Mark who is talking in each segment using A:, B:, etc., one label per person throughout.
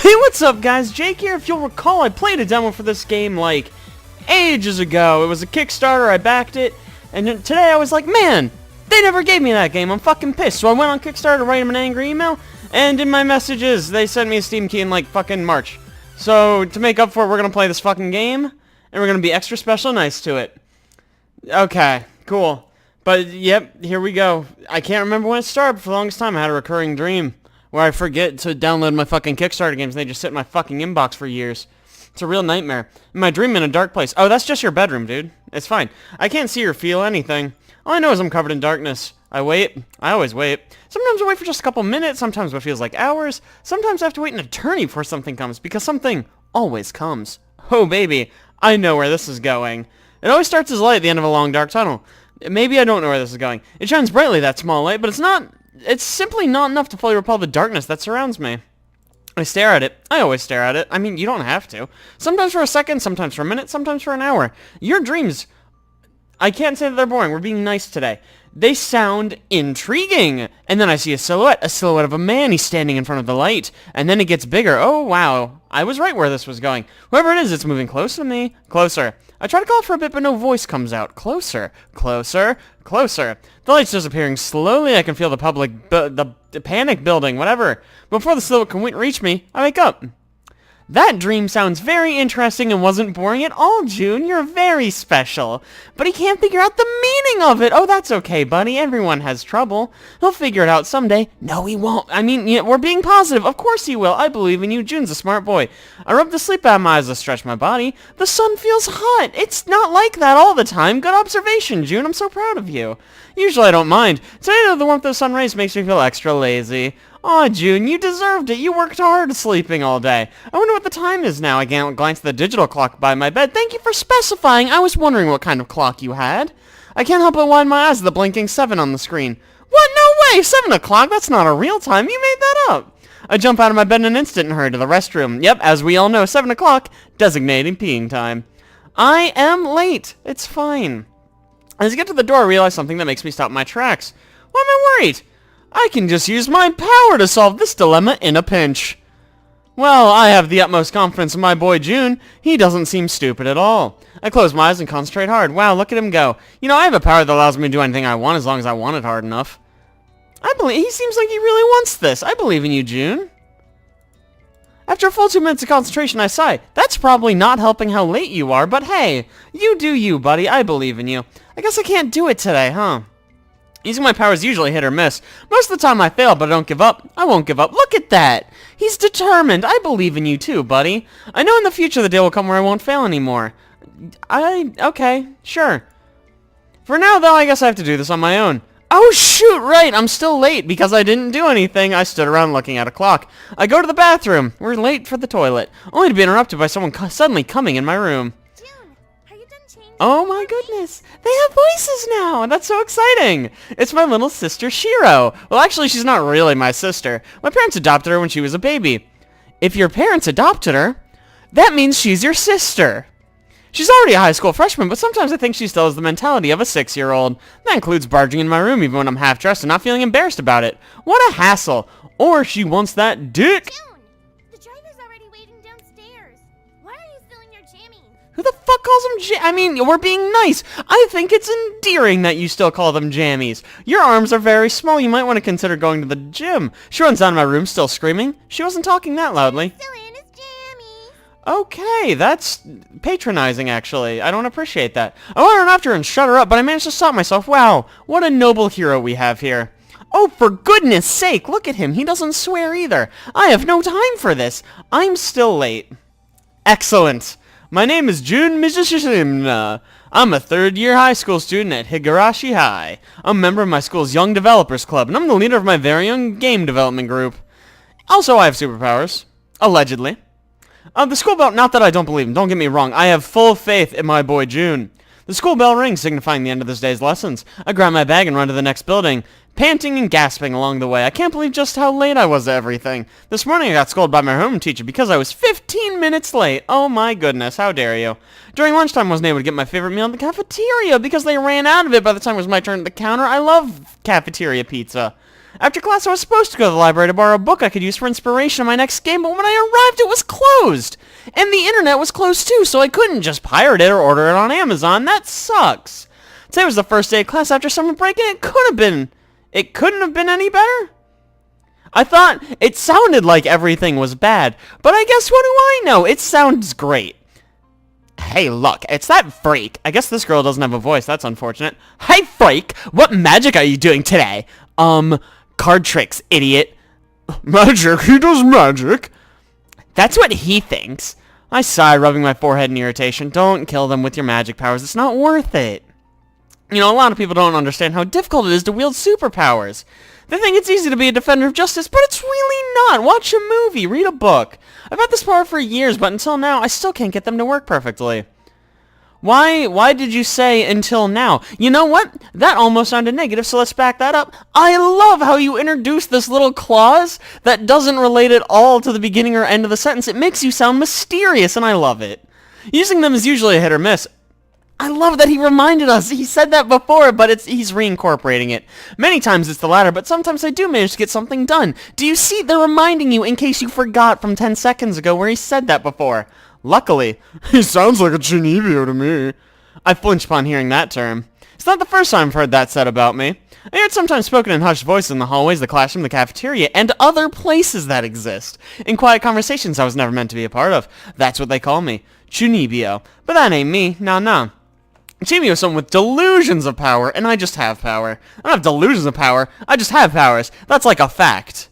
A: Hey, what's up guys? Jake here. If you'll recall, I played a demo for this game like ages ago. It was a Kickstarter, I backed it, and today I was like, man, they never gave me that game. I'm fucking pissed. So I went on Kickstarter to write them an angry email, and in my messages, they sent me a Steam key in like fucking March. So to make up for it, we're gonna play this fucking game, and we're gonna be extra special nice to it. Okay, cool. But yep, here we go. I can't remember when it started, but for the longest time I had a recurring dream where I forget to download my fucking Kickstarter games and they just sit in my fucking inbox for years. It's a real nightmare. My dream in a dark place. Oh, that's just your bedroom, dude. It's fine. I can't see or feel anything. All I know is I'm covered in darkness. I wait. I always wait. Sometimes I wait for just a couple minutes. Sometimes it feels like hours. Sometimes I have to wait an eternity before something comes, because something always comes. Oh, baby. I know where this is going. It always starts as light at the end of a long, dark tunnel. Maybe I don't know where this is going. It shines brightly, that small light, but it's simply not enough to fully repel the darkness that surrounds me. I stare at it. I always stare at it. I mean, you don't have to. Sometimes for a second, sometimes for a minute, sometimes for an hour. Your dreams, I can't say that they're boring. We're being nice today. They sound intriguing. And then I see a silhouette of a man. He's standing in front of the light. And then it gets bigger. Oh, wow. I was right where this was going. Whoever it is, it's moving closer to me. Closer. I try to call it for a bit, but no voice comes out. Closer. Closer. Closer. The light's disappearing slowly. I can feel the panic building, whatever. Before the silhouette can reach me, I wake up. That dream sounds very interesting and wasn't boring at all, June. You're very special. But he can't figure out the meaning of it. Oh, that's okay, buddy. Everyone has trouble. He'll figure it out someday. No, he won't. I mean, we're being positive. Of course he will. I believe in you. June's a smart boy. I rub the sleep out of my eyes to stretch my body. The sun feels hot. It's not like that all the time. Good observation, June. I'm so proud of you. Usually I don't mind. Today, the warmth of the sun rays makes me feel extra lazy. Aw, June, you deserved it. You worked hard sleeping all day. I wonder what the time is now. I glance at the digital clock by my bed. Thank you for specifying. I was wondering what kind of clock you had. I can't help but wind my eyes at the blinking 7 on the screen. What? No way! 7 o'clock? That's not a real time. You made that up. I jump out of my bed in an instant and hurry to the restroom. Yep, as we all know, 7 o'clock, designating peeing time. I am late. It's fine. As I get to the door, I realize something that makes me stop my tracks. Why am I worried? I can just use my power to solve this dilemma in a pinch. Well, I have the utmost confidence in my boy June. He doesn't seem stupid at all. I close my eyes and concentrate hard. Wow, look at him go. You know, I have a power that allows me to do anything I want as long as I want it hard enough. He seems like he really wants this. I believe in you, June. After a full 2 minutes of concentration, I sigh. That's probably not helping how late you are, but hey, you do you, buddy. I believe in you. I guess I can't do it today, huh? Using my powers usually hit or miss. Most of the time I fail, but I don't give up. I won't give up. Look at that! He's determined. I believe in you too, buddy. I know in the future the day will come where I won't fail anymore. Okay, sure. For now, though, I guess I have to do this on my own. Oh, shoot, right! I'm still late because I didn't do anything. I stood around looking at a clock. I go to the bathroom. We're late for the toilet. Only to be interrupted by someone suddenly coming in my room. Oh my goodness, they have voices now! That's so exciting! It's my little sister, Shiro. Well, actually, she's not really my sister. My parents adopted her when she was a baby. If your parents adopted her, that means she's your sister. She's already a high school freshman, but sometimes I think she still has the mentality of a 6-year-old. That includes barging in my room even when I'm half-dressed and not feeling embarrassed about it. What a hassle! Or she wants that dick! Who the fuck calls them I mean, we're being nice. I think it's endearing that you still call them jammies. Your arms are very small. You might want to consider going to the gym. She runs down to my room still screaming. She wasn't talking that loudly. Okay, that's patronizing, actually. I don't appreciate that. I want to run after her and shut her up, but I managed to stop myself. Wow, what a noble hero we have here. Oh, for goodness sake, look at him. He doesn't swear either. I have no time for this. I'm still late. Excellent. My name is Jun Mizishimna. I'm a third-year high school student at Higurashi High. I'm a member of my school's Young Developers Club, and I'm the leader of my very own game development group. Also, I have superpowers. Allegedly. The school bell, not that I don't believe him, don't get me wrong. I have full faith in my boy June. The school bell rings, signifying the end of this day's lessons. I grab my bag and run to the next building, panting and gasping along the way. I can't believe just how late I was to everything. This morning I got scolded by my home teacher because I was 15 minutes late. Oh my goodness, how dare you. During lunchtime I wasn't able to get my favorite meal in the cafeteria because they ran out of it by the time it was my turn at the counter. I love cafeteria pizza. After class, I was supposed to go to the library to borrow a book I could use for inspiration on my next game, but when I arrived, it was closed! And the internet was closed too, so I couldn't just pirate it or order it on Amazon. That sucks! Today was the first day of class after summer break, and it couldn't have been any better? I thought it sounded like everything was bad, but I guess what do I know? It sounds great. Hey, look, it's that freak. I guess this girl doesn't have a voice. That's unfortunate. Hey, freak, what magic are you doing today? Card tricks, idiot.
B: Magic? He does magic?
A: That's what he thinks. I sigh, rubbing my forehead in irritation. Don't kill them with your magic powers. It's not worth it. You know, a lot of people don't understand how difficult it is to wield superpowers. They think it's easy to be a defender of justice, but it's really not. Watch a movie, read a book. I've had this power for years, but until now, I still can't get them to work perfectly. Why did you say until now? You know what? That almost sounded negative, so let's back that up. I love how you introduced this little clause that doesn't relate at all to the beginning or end of the sentence. It makes you sound mysterious, and I love it. Using them is usually a hit or miss. I love that he reminded us. He said that before, but he's reincorporating it. Many times it's the latter, but sometimes I do manage to get something done. Do you see? They're reminding you in case you forgot from 10 seconds ago where he said that before. Luckily.
B: He sounds like a Chuunibyou to me.
A: I flinched upon hearing that term. It's not the first time I've heard that said about me. I hear it sometimes spoken in hushed voices in the hallways, the classroom, the cafeteria, and other places that exist. In quiet conversations I was never meant to be a part of. That's what they call me. Chuunibyou. But that ain't me. Nah. Chuunibyou is someone with delusions of power, and I just have power. I don't have delusions of power. I just have powers. That's like a fact.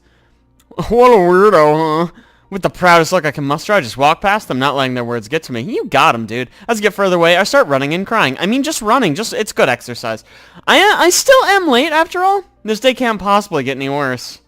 B: What a weirdo, huh?
A: With the proudest look I can muster, I just walk past them, not letting their words get to me. You got 'em, dude. As I get further away, I start running and crying. I mean, just running. It's good exercise. I still am late, after all. This day can't possibly get any worse.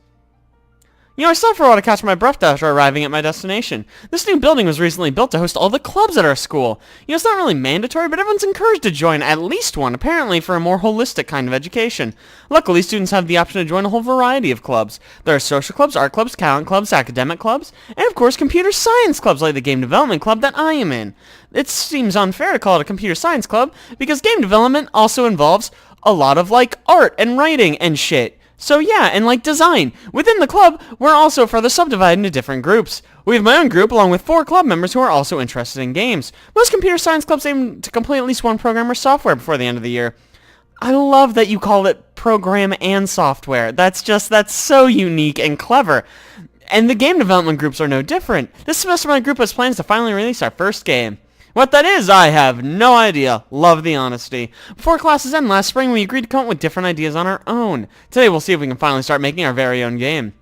A: You know, I stopped for a while to catch my breath after arriving at my destination. This new building was recently built to host all the clubs at our school. You know, it's not really mandatory, but everyone's encouraged to join at least one, apparently for a more holistic kind of education. Luckily, students have the option to join a whole variety of clubs. There are social clubs, art clubs, talent clubs, academic clubs, and of course computer science clubs like the game development club that I am in. It seems unfair to call it a computer science club, because game development also involves a lot of, like, art and writing and shit. So yeah, and like design. Within the club, we're also further subdivided into different groups. We have my own group along with 4 club members who are also interested in games. Most computer science clubs aim to complete at least one program or software before the end of the year. I love that you call it program and software. That's so unique and clever. And the game development groups are no different. This semester my group has plans to finally release our first game. What that is, I have no idea. Love the honesty. Before classes end last spring, we agreed to come up with different ideas on our own. Today, we'll see if we can finally start making our very own game.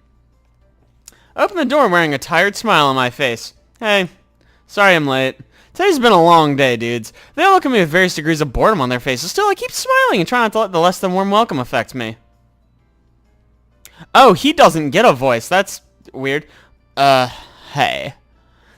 A: I opened the door wearing a tired smile on my face. Hey, sorry I'm late. Today's been a long day, dudes. They all look at me with various degrees of boredom on their faces. Still, I keep smiling and try not to let the less than warm welcome affect me. Oh, he doesn't get a voice. That's weird. Hey.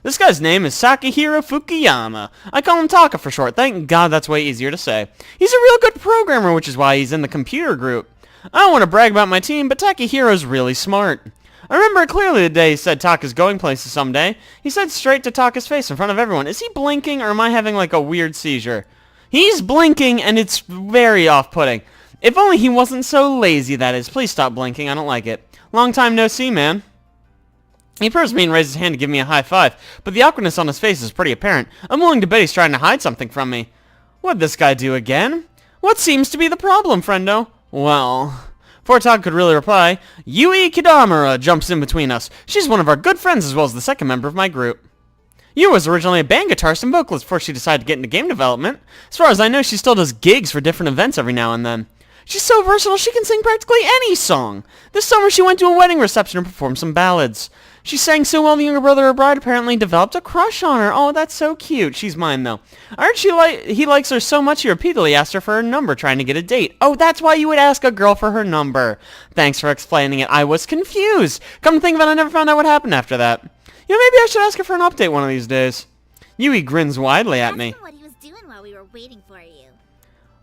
A: This guy's name is Sakihiro Fukuyama. I call him Taka for short. Thank God that's way easier to say. He's a real good programmer, which is why he's in the computer group. I don't want to brag about my team, but Takehiro's really smart. I remember it clearly the day he said Taka's going places someday. He said straight to Taka's face in front of everyone. Is he blinking, or am I having like a weird seizure? He's blinking, and it's very off-putting. If only he wasn't so lazy, that is. Please stop blinking. I don't like it. Long time no see, man. He approached me and raised his hand to give me a high five, but the awkwardness on his face is pretty apparent. I'm willing to bet he's trying to hide something from me. What'd this guy do again? What seems to be the problem, friendo? Well, before Todd could really reply, Yui Kidamura jumps in between us. She's one of our good friends as well as the second member of my group. Yui was originally a band guitarist and vocalist before she decided to get into game development. As far as I know, she still does gigs for different events every now and then. She's so versatile she can sing practically any song. This summer she went to a wedding reception and performed some ballads. She sang so well the younger brother of her bride apparently developed a crush on her. Oh, that's so cute. She's mine, though. I heard he likes her so much he repeatedly asked her for her number trying to get a date. Oh, that's why you would ask a girl for her number. Thanks for explaining it. I was confused. Come to think of it, I never found out what happened after that. You know, maybe I should ask her for an update one of these days. Yui grins widely at me.
C: What he was doing while we were waiting for you.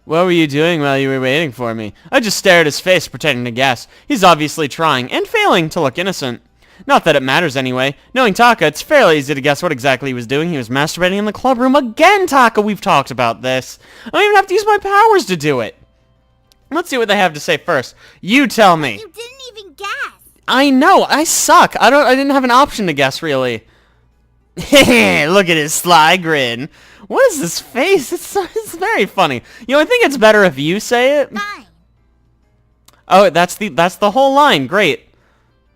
A: What were you doing while you were waiting for me? I just stared at his face, pretending to guess. He's obviously trying, and failing, to look innocent. Not that it matters anyway. Knowing Taka, it's fairly easy to guess what exactly he was doing. He was masturbating in the club room again, Taka! We've talked about this. I don't even have to use my powers to do it. Let's see what they have to say first. You tell me.
C: You didn't even
A: I know, I suck. I didn't have an option to guess, really. Look at his sly grin. What is this face? It's very funny. You know, I think it's better if you say it.
C: Fine.
A: Oh, that's the whole line. Great.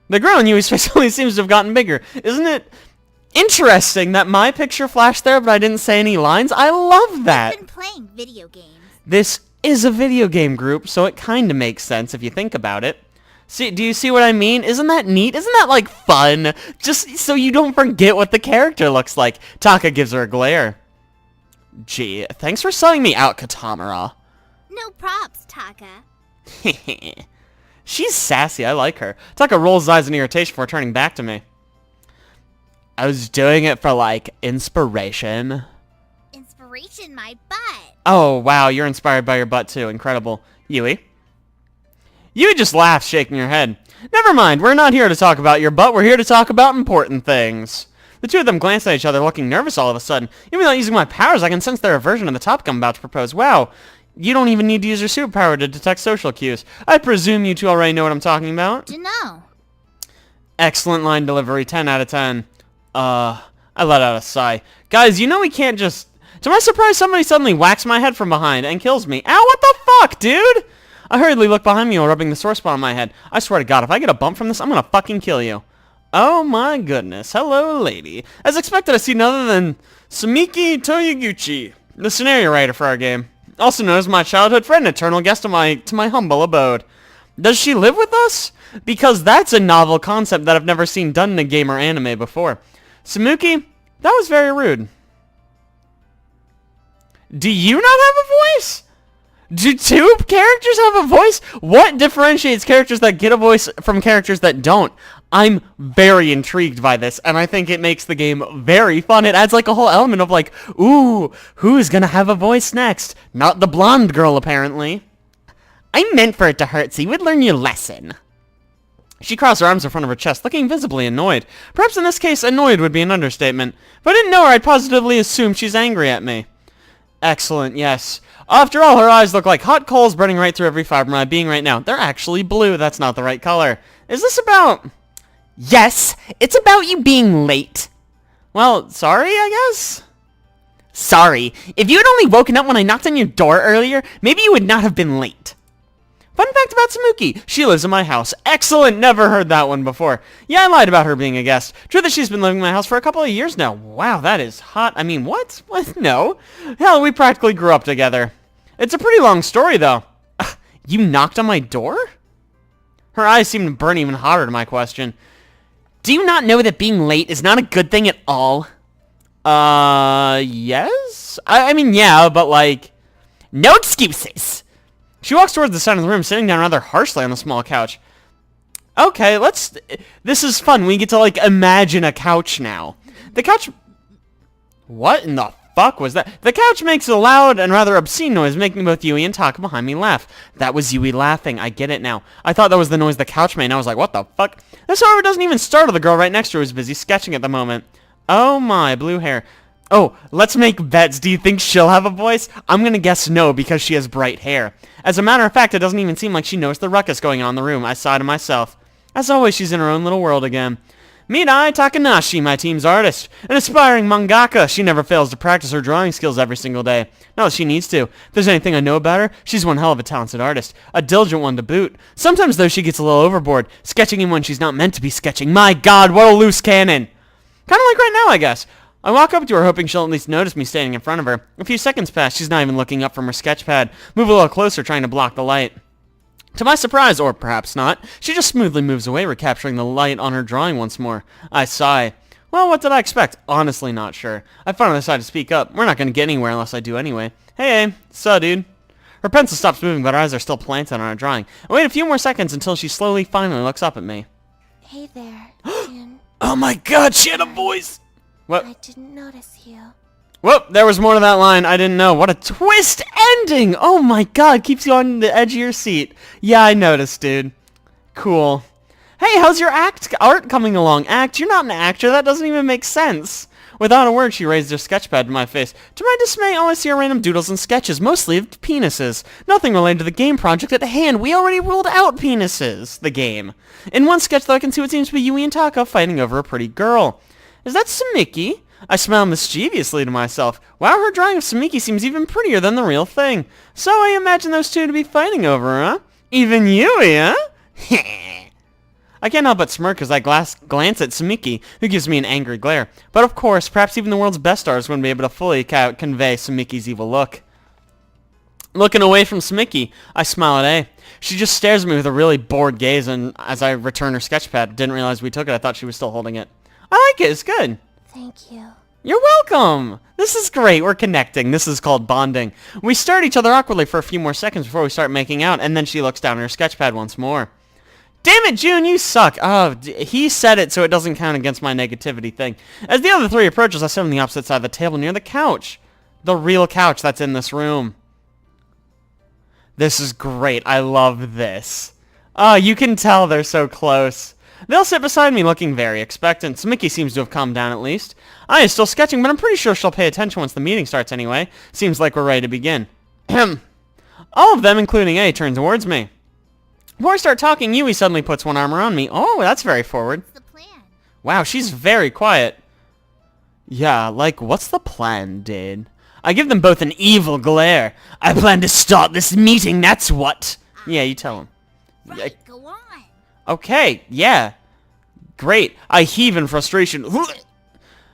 A: The grin on Yui's face only seems to have gotten bigger. Isn't it interesting that my picture flashed there, but I didn't say any lines? I love that.
C: I've been playing video games.
A: This is a video game group, so it kind of makes sense if you think about it. See, do you see what I mean? Isn't that neat? Isn't that, like, fun? Just so you don't forget what the character looks like. Taka gives her a glare. Gee, thanks for selling me out, Katamara.
C: No props, Taka.
A: She's sassy, I like her. Taka rolls his eyes in irritation before turning back to me. I was doing it for, like, inspiration.
C: Inspiration, my butt.
A: Oh, wow, you're inspired by your butt, too. Incredible. Yui? Yui just laughs, shaking her head. Never mind, we're not here to talk about your butt, we're here to talk about important things. The two of them glance at each other, looking nervous all of a sudden. Even without using my powers, I can sense their aversion to the topic I'm about to propose. Wow, you don't even need to use your superpower to detect social cues. I presume you two already know what I'm talking about?
C: Dunno.
A: Excellent line delivery, 10 out of 10. I let out a sigh. Guys, you know we can't just... To my surprise, somebody suddenly whacks my head from behind and kills me. Ow, what the fuck, dude? I hurriedly look behind me while rubbing the sore spot on my head. I swear to God, if I get a bump from this, I'm gonna fucking kill you. Oh my goodness. Hello, lady. As expected, I see none other than Sumiki Toyoguchi, the scenario writer for our game. Also known as my childhood friend, eternal guest to my humble abode. Does she live with us? Because that's a novel concept that I've never seen done in a game or anime before. Sumuki, that was very rude. Do you not have a voice? Do two characters have a voice? What differentiates characters that get a voice from characters that don't? I'm very intrigued by this, and I think it makes the game very fun. It adds like a whole element of like, ooh, who's gonna have a voice next? Not the blonde girl, apparently. I meant for it to hurt so you would learn your lesson. She crossed her arms in front of her chest, looking visibly annoyed. Perhaps in this case, annoyed would be an understatement. If I didn't know her, I'd positively assume she's angry at me. Excellent, yes. After all, her eyes look like hot coals burning right through every fiber of my being right now. They're actually blue. That's not the right color. Is this about... Yes, it's about you being late. Well, sorry, I guess? Sorry. If you had only woken up when I knocked on your door earlier, maybe you would not have been late. Fun fact about Samuki, she lives in my house. Excellent, never heard that one before. Yeah, I lied about her being a guest. True that she's been living in my house for a couple of years now. Wow, that is hot. I mean, what? What? No. Hell, we practically grew up together. It's a pretty long story, though. You knocked on my door? Her eyes seem to burn even hotter to my question. Do you not know that being late is not a good thing at all? Yes? I mean, yeah, but like... No excuses! She walks towards the side of the room, sitting down rather harshly on the small couch. Okay, this is fun. We get to, like, imagine a couch now. The couch... What in the fuck was that? The couch makes a loud and rather obscene noise, making both Yui and Taka behind me laugh. That was Yui laughing. I get it now. I thought that was the noise the couch made, and I was like, what the fuck? This, however, doesn't even startle the girl right next to her who's busy sketching at the moment. Oh my, blue hair. Oh, let's make bets. Do you think she'll have a voice? I'm gonna guess no, because she has bright hair. As a matter of fact, it doesn't even seem like she knows the ruckus going on in the room. I sigh to myself. As always, she's in her own little world again. Mirai Takanashi, my team's artist. An aspiring mangaka. She never fails to practice her drawing skills every single day. Not that she needs to. If there's anything I know about her, she's one hell of a talented artist. A diligent one to boot. Sometimes, though, she gets a little overboard, sketching in when she's not meant to be sketching. My God, what a loose cannon! Kind of like right now, I guess. I walk up to her, hoping she'll at least notice me standing in front of her. A few seconds pass, she's not even looking up from her sketch pad. Move a little closer, trying to block the light. To my surprise, or perhaps not, she just smoothly moves away, recapturing the light on her drawing once more. I sigh. Well, what did I expect? Honestly, not sure. I finally decide to speak up. We're not going to get anywhere unless I do anyway. Hey, suh, dude. Her pencil stops moving, but her eyes are still planted on her drawing. I wait a few more seconds until she finally looks up at me.
D: Hey there, Jin.
A: Oh my God, she had a voice! What?
D: I didn't notice you.
A: Whoop, there was more to that line. I didn't know. What a twist ending! Oh my God, keeps you on the edge of your seat. Yeah, I noticed, dude. Cool. Hey, how's your art coming along? You're not an actor. That doesn't even make sense. Without a word, she raised her sketchpad to my face. To my dismay, all I see are random doodles and sketches, mostly of penises. Nothing related to the game project at hand. We already ruled out penises, the game. In one sketch, though, I can see what seems to be Yui and Taka fighting over a pretty girl. Is that Sumiki? I smiled mischievously to myself. Wow, her drawing of Sumiki seems even prettier than the real thing. So I imagine those two to be fighting over her, huh? Even Yui, huh? I can't help but smirk as I glance at Sumiki, who gives me an angry glare. But of course, perhaps even the world's best stars wouldn't be able to fully convey Sumiki's evil look. Looking away from Sumiki, I smile at A. She just stares at me with a really bored gaze, and as I return her sketchpad, didn't realize we took it. I thought she was still holding it. I like it. It's good.
D: Thank you.
A: You're welcome! This is great. We're connecting. This is called bonding. We stare at each other awkwardly for a few more seconds before we start making out, and then she looks down at her sketchpad once more. Damn it, June, you suck. Oh, he said it so it doesn't count against my negativity thing. As the other three approach us, I sit on the opposite side of the table near the couch. The real couch that's in this room. This is great. I love this. Oh, you can tell they're so close. They'll sit beside me looking very expectant. Sumiki seems to have calmed down at least. I is still sketching, but I'm pretty sure she'll pay attention once the meeting starts anyway. Seems like we're ready to begin. All of them, including A, turn towards me. Before I start talking, Yui suddenly puts one arm around me. Oh, that's very forward.
C: What's the plan?
A: Wow, she's very quiet. Yeah, like, what's the plan, dude? I give them both an evil glare. I plan to start this meeting, that's what. Yeah, you tell him.
C: Right, go on.
A: Okay, yeah. Great. I heave in frustration.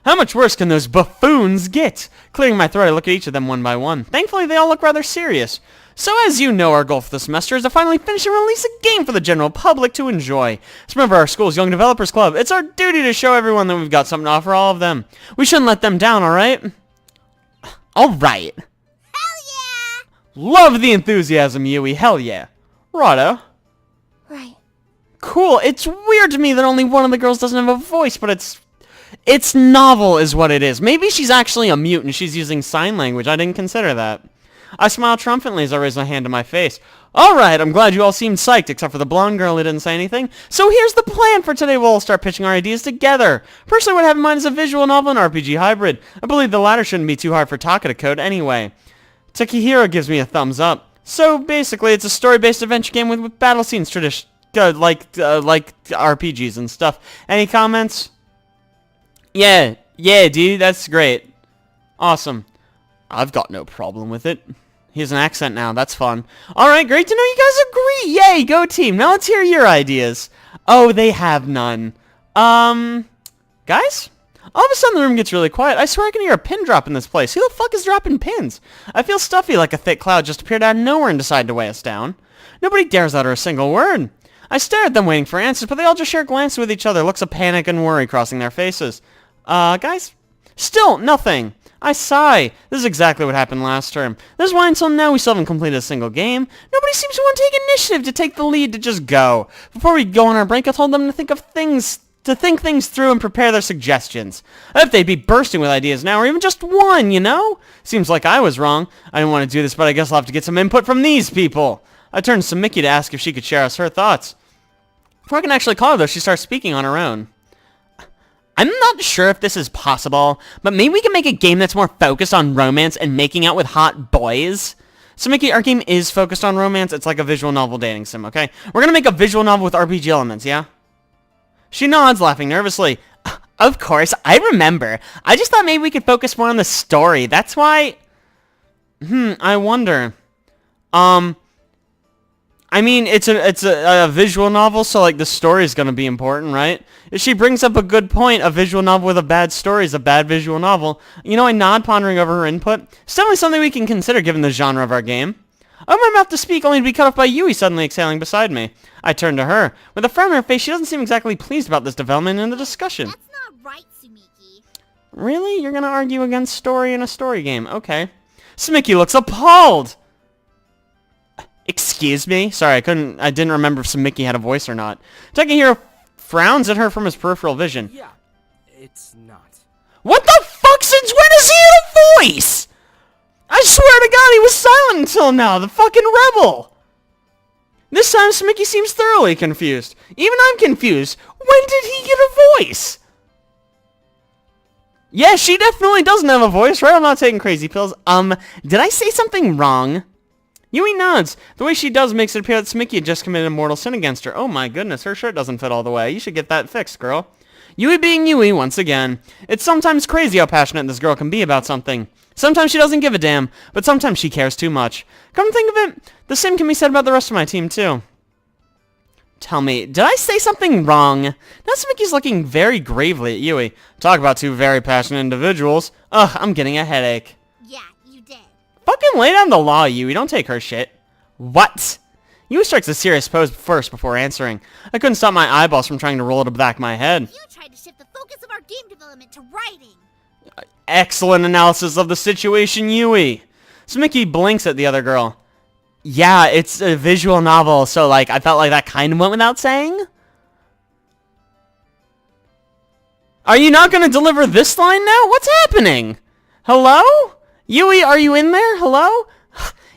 A: How much worse can those buffoons get? Clearing my throat, I look at each of them one by one. Thankfully, they all look rather serious. So as you know, our goal for this semester is to finally finish and release a game for the general public to enjoy. As a member of our school's Young Developers Club, it's our duty to show everyone that we've got something to offer all of them. We shouldn't let them down, alright? Alright.
C: Hell yeah!
A: Love the enthusiasm, Yui. Hell yeah. Righto.
D: Right.
A: Cool. It's weird to me that only one of the girls doesn't have a voice, but it's novel is what it is. Maybe she's actually a mute and she's using sign language. I didn't consider that. I smiled triumphantly as I raised my hand to my face. Alright, I'm glad you all seemed psyched, except for the blonde girl who didn't say anything. So here's the plan for today. We'll all start pitching our ideas together. Personally, what I have in mind is a visual novel and RPG hybrid. I believe the latter shouldn't be too hard for Taka to code anyway. Takahiro gives me a thumbs up. So basically, it's a story-based adventure game with battle scenes tradition, like RPGs and stuff. Any comments? Yeah, dude, that's great. Awesome. I've got no problem with it. He has an accent now. That's fun. Alright, great to know you guys agree. Yay, go team. Now let's hear your ideas. Oh, they have none. Guys? All of a sudden the room gets really quiet. I swear I can hear a pin drop in this place. Who the fuck is dropping pins? I feel stuffy like a thick cloud just appeared out of nowhere and decided to weigh us down. Nobody dares utter a single word. I stare at them waiting for answers, but they all just share glances with each other, looks of panic and worry crossing their faces. Guys? Still, nothing. I sigh. This is exactly what happened last term. This is why until now we still haven't completed a single game. Nobody seems to want to take initiative, to take the lead, to just go. Before we go on our break, I told them to think things through and prepare their suggestions. I hope they'd be bursting with ideas now, or even just one, you know? Seems like I was wrong. I didn't want to do this, but I guess I'll have to get some input from these people. I turned to Sumiki to ask if she could share us her thoughts. Before I can actually call her, though, she starts speaking on her own. I'm not sure if this is possible, but maybe we can make a game that's more focused on romance and making out with hot boys. So Mickey, our game is focused on romance. It's like a visual novel dating sim, okay? We're gonna make a visual novel with RPG elements, yeah? She nods, laughing nervously. Of course, I remember. I just thought maybe we could focus more on the story. That's why... I wonder. I mean, it's a visual novel, so, like, the story is going to be important, right? If she brings up a good point, a visual novel with a bad story is a bad visual novel. You know, I nod, pondering over her input. It's definitely something we can consider given the genre of our game. I open my mouth to speak, only to be cut off by Yui suddenly exhaling beside me. I turn to her. With a frown on her face, she doesn't seem exactly pleased about this development in the discussion.
C: That's not right, Sumiki.
A: Really? You're going to argue against story in a story game? Okay. Sumiki looks appalled! Excuse me? Sorry, I didn't remember if Sumiki had a voice or not. Takahiro frowns at her from his peripheral vision.
E: Yeah, it's not.
A: What the fuck? Since when does he have a voice? I swear to God, he was silent until now, the fucking rebel! This time, Sumiki seems thoroughly confused. Even I'm confused. When did he get a voice? Yeah, she definitely doesn't have a voice, right? I'm not taking crazy pills. Did I say something wrong? Yui nods. The way she does makes it appear that Smicky had just committed a mortal sin against her. Oh my goodness, her shirt doesn't fit all the way. You should get that fixed, girl. Yui being Yui once again. It's sometimes crazy how passionate this girl can be about something. Sometimes she doesn't give a damn, but sometimes she cares too much. Come to think of it, the same can be said about the rest of my team too. Tell me, did I say something wrong? Now Smiki's looking very gravely at Yui. Talk about two very passionate individuals. Ugh, I'm getting a headache.
C: Yeah, you did.
A: Fucking lay down the law, Yui. Don't take her shit. What? Yui strikes a serious pose first before answering. I couldn't stop my eyeballs from trying to roll to the back of my head.
C: You tried to shift the focus of our game development to writing.
A: Excellent analysis of the situation, Yui. Smiki blinks at the other girl. Yeah, it's a visual novel, so, like, I felt like that kind of went without saying. Are you not going to deliver this line now? What's happening? Hello? Yui, are you in there? Hello?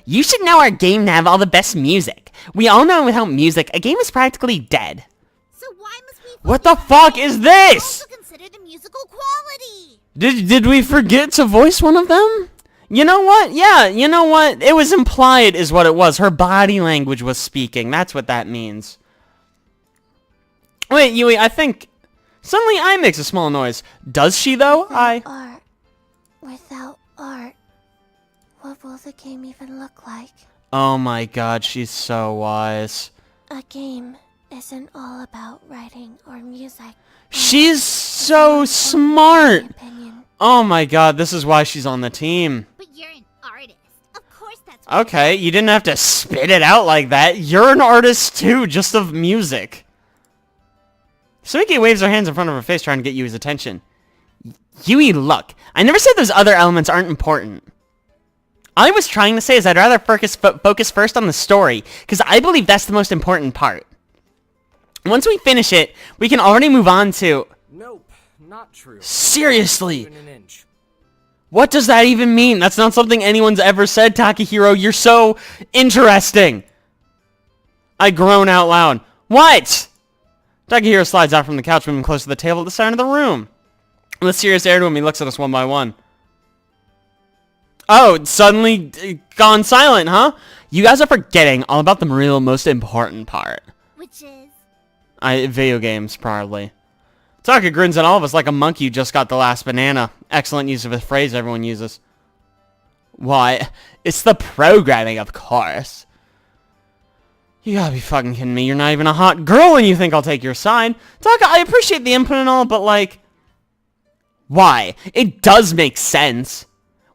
A: You should know our game to have all the best music. We all know without music, a game is practically dead.
C: So why must we...
A: What the fuck is this?
C: Also consider the musical quality.
A: Did we forget to voice one of them? You know what? Yeah, you know what? It was implied is what it was. Her body language was speaking. That's what that means. Wait, Yui, I think... Suddenly I makes a small noise. Does she, though?
D: Art. Without art, what will the game even look like?
A: Oh my god, she's so wise.
D: A game isn't all about writing or music.
A: She's so smart!
D: In my opinion.
A: Oh my god, this is why she's on the team.
C: But you're an artist. Of course that's...
A: Okay, you didn't have to spit it out like that. You're an artist too, just of music. Suiki waves her hands in front of her face trying to get Yui's attention. Yui, look. I never said those other elements aren't important. All I was trying to say is I'd rather focus first on the story, because I believe that's the most important part. Once we finish it, we can already move on to...
E: Nope, not true.
A: Seriously?
E: Even an inch.
A: What does that even mean? That's not something anyone's ever said, Takahiro. You're so interesting. I groan out loud. What? Takahiro slides out from the couch, moving close to the table at the center of the room. With a serious air to him, he looks at us one by one. Oh, it's suddenly gone silent, huh? You guys are forgetting all about the real most important part.
C: Which is...
A: Video games, probably. Taka grins at all of us like a monkey who just got the last banana. Excellent use of a phrase everyone uses. Why, it's the programming, of course. You gotta be fucking kidding me. You're not even a hot girl and you think I'll take your side. Taka, I appreciate the input and all, but like... Why? It does make sense.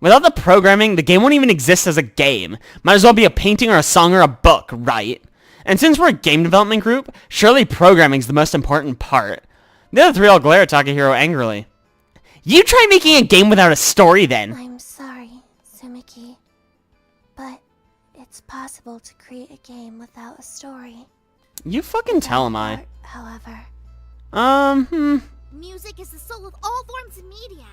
A: Without the programming, the game won't even exist as a game. Might as well be a painting or a song or a book, right? And since we're a game development group, surely programming's the most important part. The other three all glare at Takahiro angrily. You try making a game without a story then.
D: I'm sorry, Sumiki, but it's possible to create a game without a story.
A: You fucking tell him,
D: Art, however.
C: Music is the soul of all forms of media.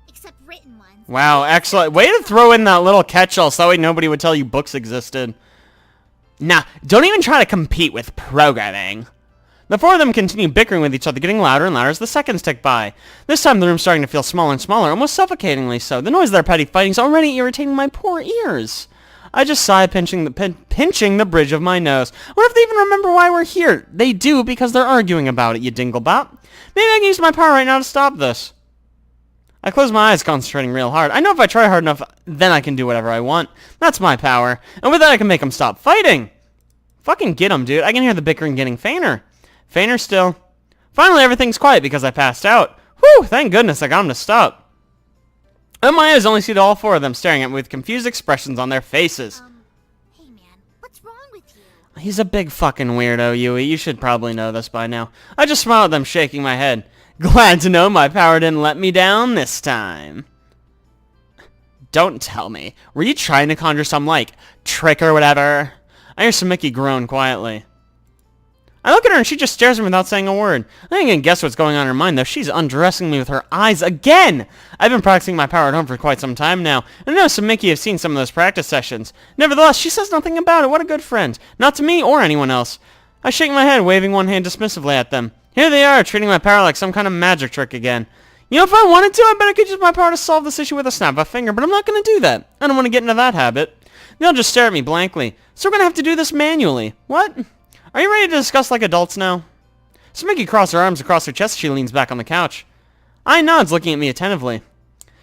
C: Except written ones.
A: Wow, excellent. Way to throw in that little catch-all so that way nobody would tell you books existed. Nah, don't even try to compete with programming. The four of them continue bickering with each other, getting louder and louder as the seconds tick by. This time the room's starting to feel smaller and smaller, almost suffocatingly so. The noise of their petty fighting's already irritating my poor ears. I just sigh, pinching the bridge of my nose. I wonder if they even remember why we're here. They do, because they're arguing about it, you dinglebop. Maybe I can use my power right now to stop this. I close my eyes, concentrating real hard. I know if I try hard enough, then I can do whatever I want. That's my power. And with that, I can make them stop fighting. Fucking get them, dude. I can hear the bickering getting fainter. Fainter still. Finally, everything's quiet because I passed out. Whew, thank goodness I got them to stop. And my eyes only see all four of them staring at me with confused expressions on their faces.
C: Hey man, what's wrong with you?
A: He's a big fucking weirdo, Yui. You should probably know this by now. I just smile at them, shaking my head. Glad to know my power didn't let me down this time. Don't tell me. Were you trying to conjure some, like, trick or whatever? I hear Sumiki groan quietly. I look at her and she just stares at me without saying a word. I ain't gonna guess what's going on in her mind, though. She's undressing me with her eyes again! I've been practicing my power at home for quite some time now, and I know Sumiki has seen some of those practice sessions. Nevertheless, she says nothing about it. What a good friend. Not to me or anyone else. I shake my head, waving one hand dismissively at them. Here they are, treating my power like some kind of magic trick again. You know, if I wanted to, I bet I could use my power to solve this issue with a snap of a finger, but I'm not going to do that. I don't want to get into that habit. They'll just stare at me blankly. So we're going to have to do this manually. What? Are you ready to discuss like adults now? Sumiki crosses her arms across her chest as she leans back on the couch. I nods, looking at me attentively.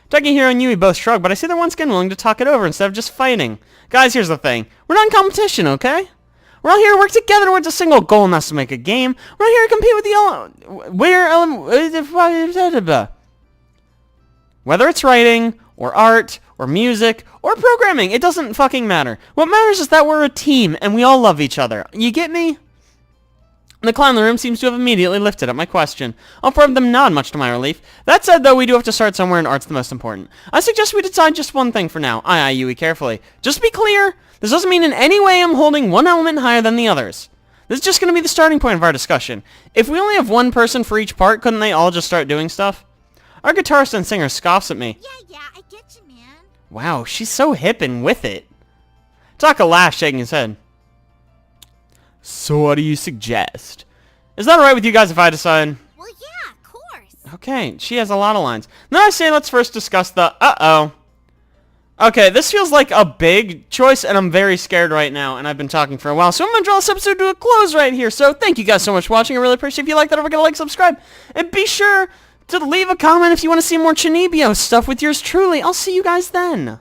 A: Takahiro and Yui both shrug, but I see they're once again willing to talk it over instead of just fighting. Guys, here's the thing. We're not in competition, okay? We're all here to work together towards a single goal, and that's to make a game. We're not here to compete with the whether it's writing, or art, or music, or programming, it doesn't fucking matter. What matters is that we're a team, and we all love each other. You get me? The clown in the room seems to have immediately lifted at my question. All four of them nod, much to my relief. That said, though, we do have to start somewhere, and art's the most important. I suggest we decide just one thing for now. I eye Yui carefully. Just to be clear, this doesn't mean in any way I'm holding one element higher than the others. This is just going to be the starting point of our discussion. If we only have one person for each part, couldn't they all just start doing stuff? Our guitarist and singer scoffs at me.
C: Yeah, I get you, man.
A: Wow, she's so hip and with it. Taka laughs, shaking his head. So what do you suggest? Is that alright with you guys if I decide?
C: Well, yeah, of course.
A: Okay, she has a lot of lines. Then I say let's first discuss the uh-oh. Okay, this feels like a big choice, and I'm very scared right now, and I've been talking for a while, so I'm going to draw this episode to a close right here. So thank you guys so much for watching. I really appreciate if you like that. Don't forget to like, subscribe, and be sure to leave a comment if you want to see more Chuunibyou stuff with yours truly. I'll see you guys then.